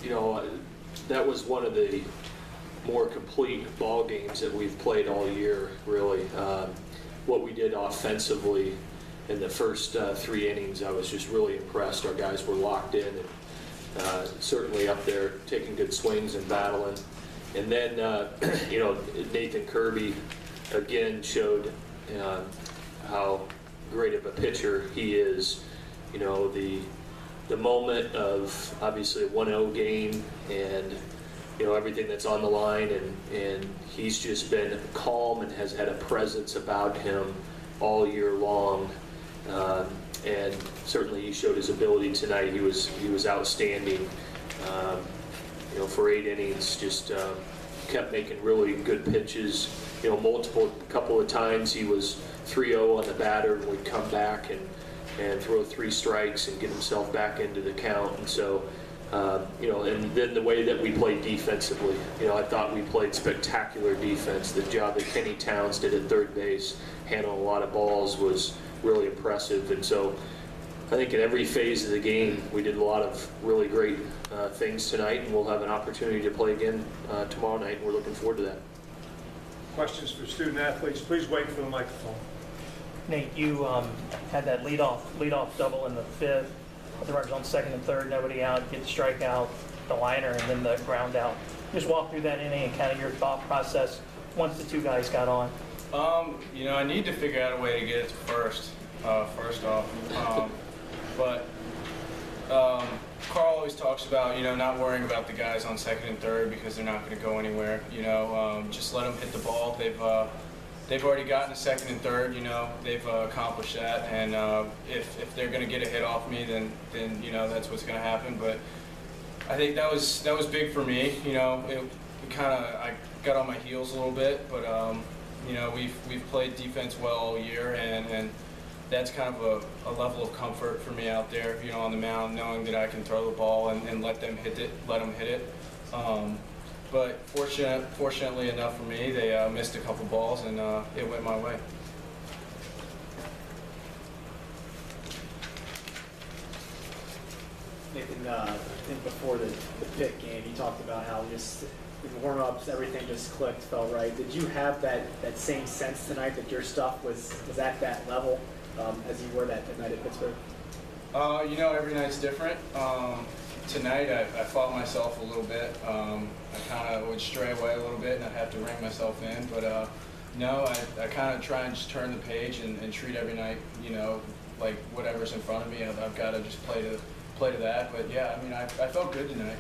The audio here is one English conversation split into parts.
that was one of the more complete ball games that we've played all year, really. What we did offensively in the first 3 innings, I was just really impressed. Our guys were locked in and certainly up there taking good swings and battling. And then, Nathan Kirby again showed how great of a pitcher he is. The moment of obviously a 1-0 game and everything that's on the line, and he's just been calm and has had a presence about him all year long. And certainly he showed his ability tonight. He was outstanding. For 8 innings, just kept making really good pitches. Couple of times he was 3-0 on the batter and would come back and throw 3 strikes and get himself back into the count. And so, and then the way that we played defensively, I thought we played spectacular defense. The job that Kenny Towns did at third base, handling a lot of balls, was really impressive. And so I think in every phase of the game, we did a lot of really great things tonight, and we'll have an opportunity to play again tomorrow night, and we're looking forward to that. Questions for student athletes, please wait for the microphone. Nate, you had that leadoff double in the 5th. The runners on 2nd and 3rd, nobody out, get the strikeout, the liner, and then the ground out. Just walk through that inning and kind of your thought process once the 2 guys got on. I need to figure out a way to get it to first off. But Carl always talks about, not worrying about the guys on 2nd and 3rd because they're not going to go anywhere. Just let them hit the ball. They've already gotten to 2nd and 3rd. They've accomplished that. And if they're going to get a hit off me, then that's what's going to happen. But I think that was big for me. I got on my heels a little bit, but we've played defense well all year, and that's kind of a level of comfort for me out there, on the mound, knowing that I can throw the ball and let them hit it. But fortunately enough for me, they missed a couple balls, and it went my way. Nathan, I think before the Pitt game, you talked about how just in warm-ups, everything just clicked, felt right. Did you have that same sense tonight that your stuff was at that level as you were that night at Pittsburgh? Every night's different. Tonight, I fought myself a little bit. I kind of would stray away a little bit, and I'd have to rein myself in. But I kind of try and just turn the page and treat every night, like whatever's in front of me. I've got to just play to that. But yeah, I felt good tonight.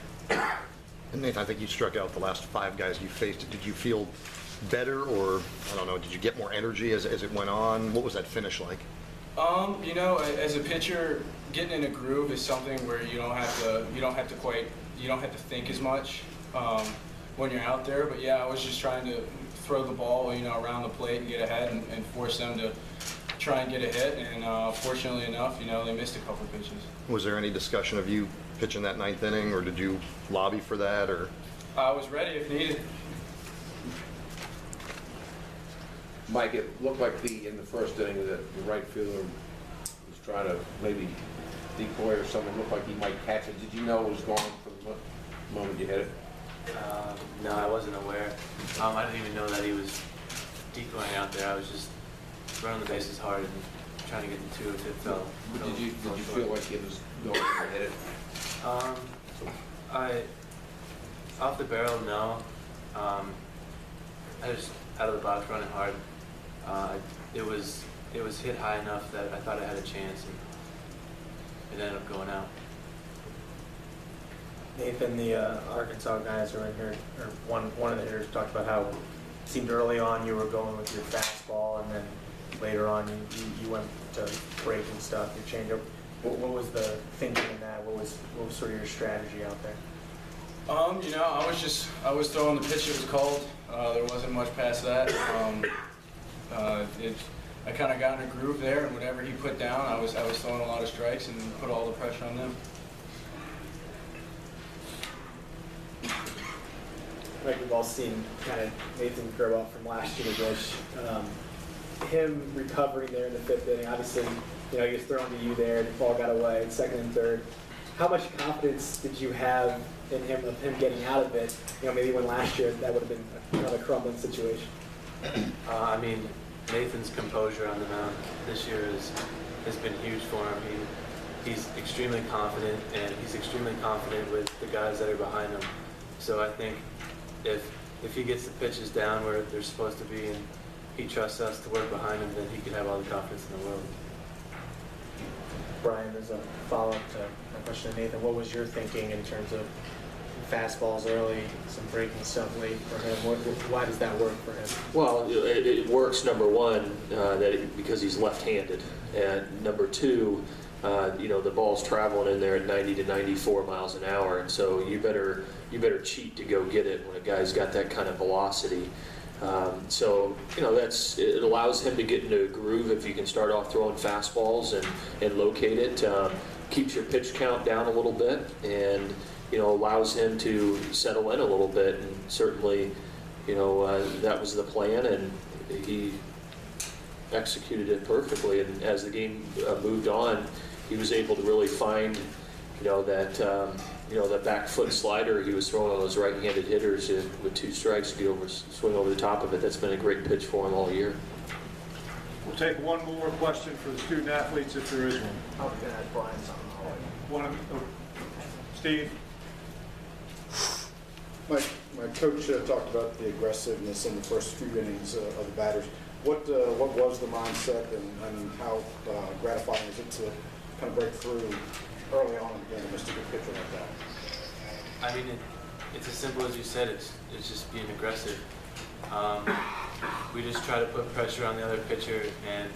And Nathan, I think you struck out the last 5 guys you faced. Did you feel better, or I don't know? Did you get more energy as it went on? What was that finish like? As a pitcher, getting in a groove is something where you don't have to think as much when you're out there. But yeah, I was just trying to throw the ball, around the plate and get ahead and force them to try and get a hit. And fortunately enough, they missed a couple pitches. Was there any discussion of you pitching that 9th inning, or did you lobby for that, or? I was ready if needed. Mike, it looked like in the first inning that the right fielder was trying to maybe decoy or something. Looked like he might catch it. Did you know it was gone from the moment you hit it? No, I wasn't aware. I didn't even know that he was decoying out there. I was just running the bases hard and trying to get the 2 if it fell. Did you feel like it was going to hit it? Off the barrel, no. I just out of the box running hard. It was hit high enough that I thought I had a chance, and it ended up going out. Nathan, the Arkansas guys who are in here, or one of the hitters talked about how it seemed early on you were going with your fastball, and then later on you went to breaking stuff, your changeup. What was the thinking in that? What was sort of your strategy out there? I was throwing the pitch it was called. There wasn't much past that. I kind of got in a groove there, and whatever he put down, I was throwing a lot of strikes and put all the pressure on them. Like we've all seen kind of Nathan grow up from last year to this. Him recovering there in the 5th inning, obviously, he was thrown to you there, the ball got away, 2nd and 3rd. how much confidence did you have in him, of him getting out of it? You know, maybe when last year that would have been another crumbling situation. I mean, Nathan's composure on the mound this year has been huge for him. He's extremely confident, and he's extremely confident with the guys that are behind him. So I think if he gets the pitches down where they're supposed to be, and he trusts us to work behind him, then he can have all the confidence in the world. Brian, as a follow-up to my question to Nathan, what was your thinking in terms of fastballs early, some breaking stuff late for him? Why does that work for him? Well, it works, number one, because he's left-handed, and number two, the ball's traveling in there at 90 to 94 miles an hour, and so you better cheat to go get it when a guy's got that kind of velocity. It allows him to get into a groove if you can start off throwing fastballs and locate it. Keeps your pitch count down a little bit, and allows him to settle in a little bit. And certainly, that was the plan, and he executed it perfectly. And as the game moved on, he was able to really find, that back foot slider he was throwing on those right-handed hitters with 2 strikes to swing over the top of it. That's been a great pitch for him all year. We'll take one more question for the student athletes if there is one. I was going to ask Brian something. Steve? My coach talked about the aggressiveness in the first few innings of the batters. What was the mindset, and how gratifying is it to kind of break through early on in the game against a good pitcher like that? I mean, it's as simple as you said. It's just being aggressive. We just try to put pressure on the other pitcher, and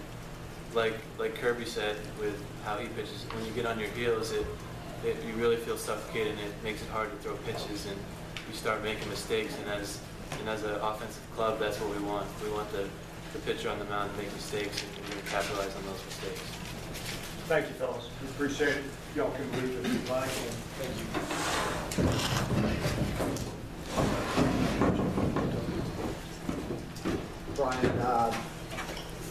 like Kirby said, with how he pitches, when you get on your heels, you really feel suffocated, and it makes it hard to throw pitches, and you start making mistakes. And as an offensive club, that's what we want. We want the pitcher on the mound to make mistakes, and we're going to capitalize on those mistakes. Thank you, fellas. We appreciate it. Y'all can leave if you'd like. Thank you. Brian,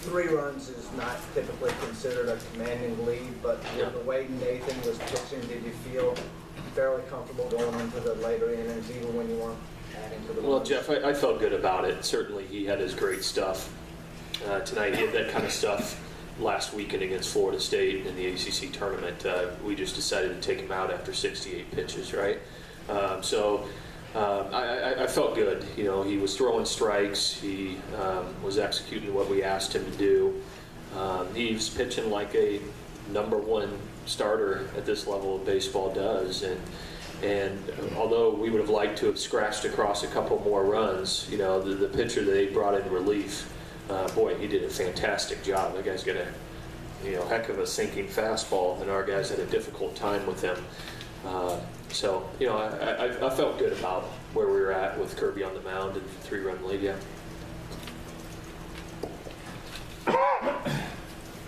3 runs is not typically considered a commanding lead, but with the way Nathan was pitching, did you feel fairly comfortable going into the later innings, even when you weren't adding to the Well, runs? Jeff, I felt good about it. Certainly he had his great stuff. Tonight he had that kind of stuff last weekend against Florida State in the ACC tournament. We just decided to take him out after 68 pitches, right? I felt good. He was throwing strikes. He was executing what we asked him to do. He's pitching like a #1 starter at this level of baseball does. And although we would have liked to have scratched across a couple more runs, the pitcher that they brought in relief, boy, he did a fantastic job. That guy's got a heck of a sinking fastball, and our guys had a difficult time with him. I felt good about where we were at with Kirby on the mound and 3-run lead. Yeah.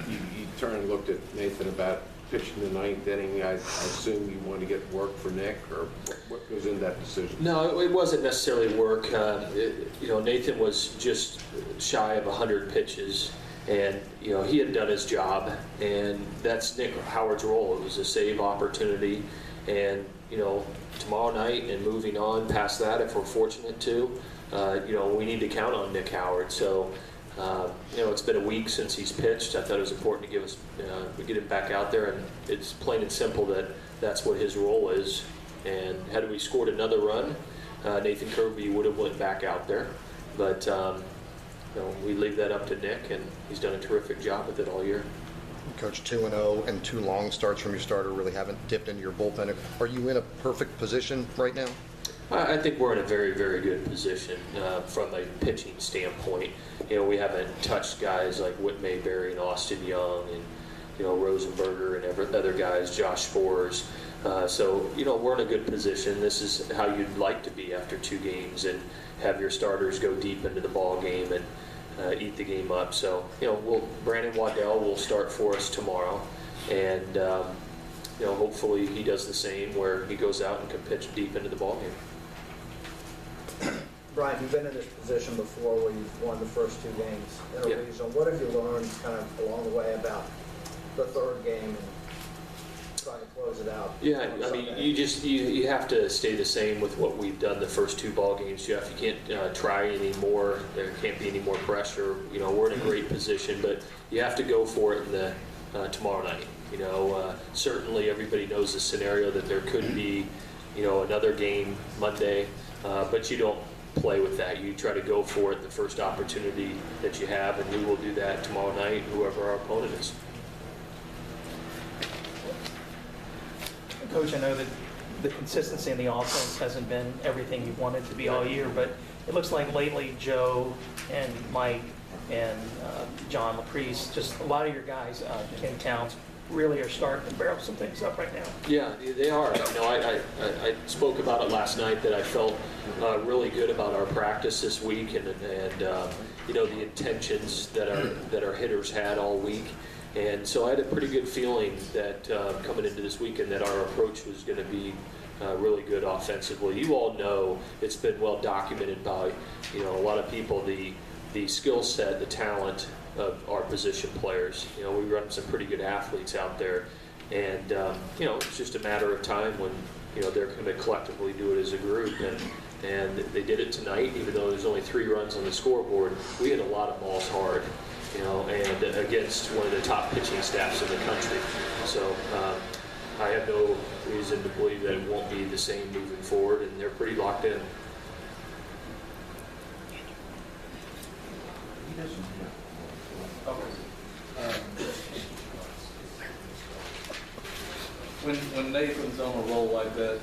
You turned and looked at Nathan about pitching the 9th inning. I assume you wanted to get work for Nick, or what goes into that decision? No, it wasn't necessarily work. Nathan was just shy of 100 pitches, and he had done his job, and that's Nick Howard's role. It was a save opportunity, and tomorrow night and moving on past that, if we're fortunate to, we need to count on Nick Howard. So. It's been a week since he's pitched. I thought it was important to get him back out there, and it's plain and simple that's what his role is. And had we scored another run, Nathan Kirby would have went back out there. But we leave that up to Nick, and he's done a terrific job with it all year. Coach, 2-0 and 2 long starts from your starter really haven't dipped into your bullpen. Are you in a perfect position right now? I think we're in a very, very good position from a pitching standpoint. We haven't touched guys like Whit Mayberry and Austin Young and Rosenberger and other guys, Josh Spores. We're in a good position. This is how you'd like to be after 2 games and have your starters go deep into the ball game and eat the game up. So Brandon Waddell will start for us tomorrow, and hopefully he does the same where he goes out and can pitch deep into the ball game. Brian, you've been in this position before where you've won the first 2 games in a regional. What have you learned kind of along the way about the 3rd game? trying to close it out. Yeah, on I mean, Sunday. you have to stay the same with what we've done the first 2 ball games, Jeff. You can't try any more. There can't be any more pressure. You know, we're in a great position, but you have to go for it in the tomorrow night. You know, certainly everybody knows the scenario that there could be, you know, another game Monday, but you don't play with that. You try to go for it the first opportunity that you have, and we will do that tomorrow night, whoever our opponent is. Coach, I know that the consistency in the offense hasn't been everything you wanted to be all year, but it looks like lately Joe and Mike and John LaPriest, just a lot of your guys, Ken Towns, really are starting to barrel some things up right now. Yeah, they are. You know, I spoke about it last night that I felt really good about our practice this week, and you know, the intentions that our hitters had all week. And so I had a pretty good feeling that coming into this weekend that our approach was going to be really good offensively. You all know it's been well documented by, you know, a lot of people, the skill set, the talent of our position players. You know, we run some pretty good athletes out there, and you know, it's just a matter of time when, you know, they're going to collectively do it as a group, and they did it tonight. Even though there's only 3 runs on the scoreboard, we hit a lot of balls hard, you know, and against one of the top pitching staffs in the country. So I have no reason to believe that it won't be the same moving forward, and they're pretty locked in. When Nathan's on a roll like that,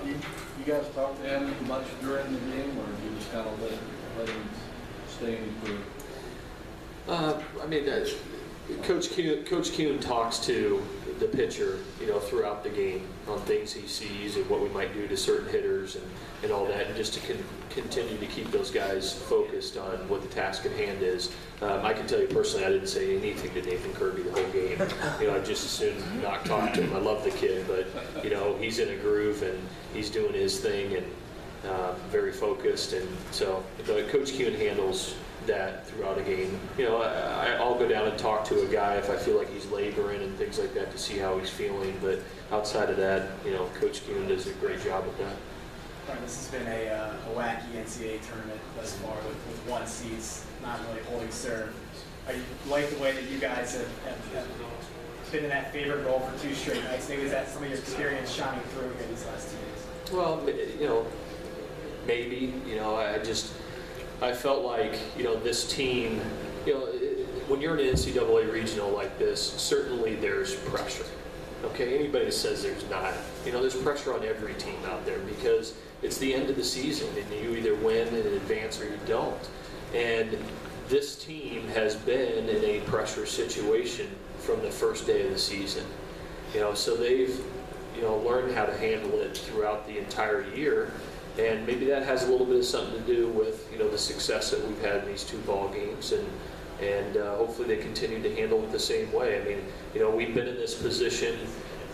you guys talk to him much during the game, or you just kind of let him stay in his groove? I mean, Coach Kuhn talks to the pitcher, you know, throughout the game on things he sees and what we might do to certain hitters and all that, and just to continue to keep those guys focused on what the task at hand is. I can tell you personally, I didn't say anything to Nathan Kirby the whole game. You know, I just as soon not talk to him. I love the kid, but, you know, he's in a groove and he's doing his thing and very focused. And so Coach Kuhn handles that throughout a game. You know, I'll go down and talk to a guy if I feel like he's laboring and things like that to see how he's feeling. But outside of that, you know, Coach Kuhn does a great job with that. Right, this has been a wacky NCAA tournament thus far with 1 seeds not really holding serve. You like the way that you guys have been in that favorite role for 2 straight nights? Maybe is that some of your experience shining through here these last 2 days? Well, you know, maybe. You know, I felt like, you know, this team, you know, when you're in an NCAA regional like this, certainly there's pressure. Okay, anybody that says there's not, you know, there's pressure on every team out there because it's the end of the season and you either win and advance or you don't. And this team has been in a pressure situation from the first day of the season. You know, so they've, you know, learned how to handle it throughout the entire year. And maybe that has a little bit of something to do with, you know, the success that we've had in these 2 ball games, and hopefully they continue to handle it the same way. I mean, you know, we've been in this position.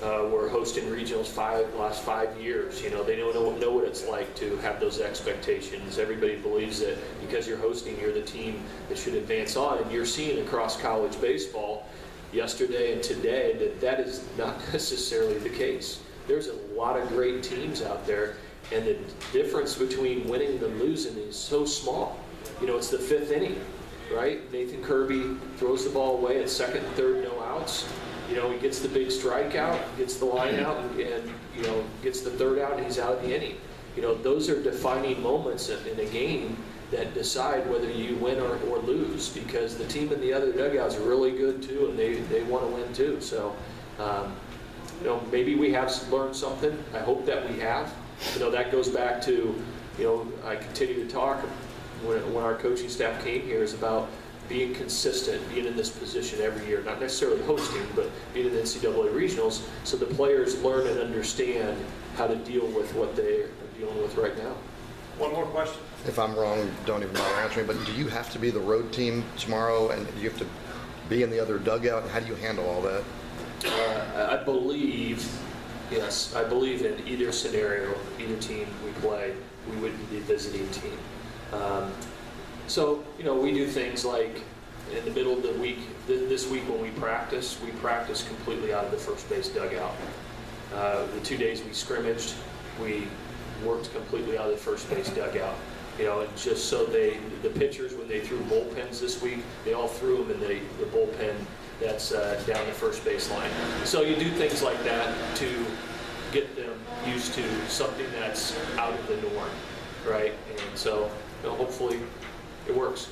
We're hosting regionals last 5 years. You know, they don't know what it's like to have those expectations. Everybody believes that because you're hosting, you're the team that should advance on, and you're seeing across college baseball yesterday and today that is not necessarily the case. There's a lot of great teams out there, and the difference between winning and losing is so small. You know, it's the 5th inning, right? Nathan Kirby throws the ball away at 2nd and 3rd, no outs. You know, he gets the big strikeout, gets the line out, and you know, gets the 3rd out, and he's out of the inning. You know, those are defining moments in a game that decide whether you win or lose, because the team in the other dugout is really good too, and they want to win too. So, you know, maybe we have learned something. I hope that we have. You know, that goes back to, you know, I continue to talk when our coaching staff came here is about being consistent, being in this position every year, not necessarily hosting, but being in the NCAA regionals, so the players learn and understand how to deal with what they're dealing with right now. One more question. If I'm wrong, don't even bother answering, but do you have to be the road team tomorrow, and do you have to be in the other dugout, and how do you handle all that? I believe, yes, I believe in either scenario, either team we play, we would be the visiting team. So, you know, we do things like in the middle of the week, this week when we practice completely out of the first base dugout. The 2 days we scrimmaged, we worked completely out of the first base dugout. You know, and just so the pitchers, when they threw bullpens this week, they all threw them in the bullpen that's down the first base line. So you do things like that to get them used to something that's out of the norm, right? And so, you know, hopefully it works.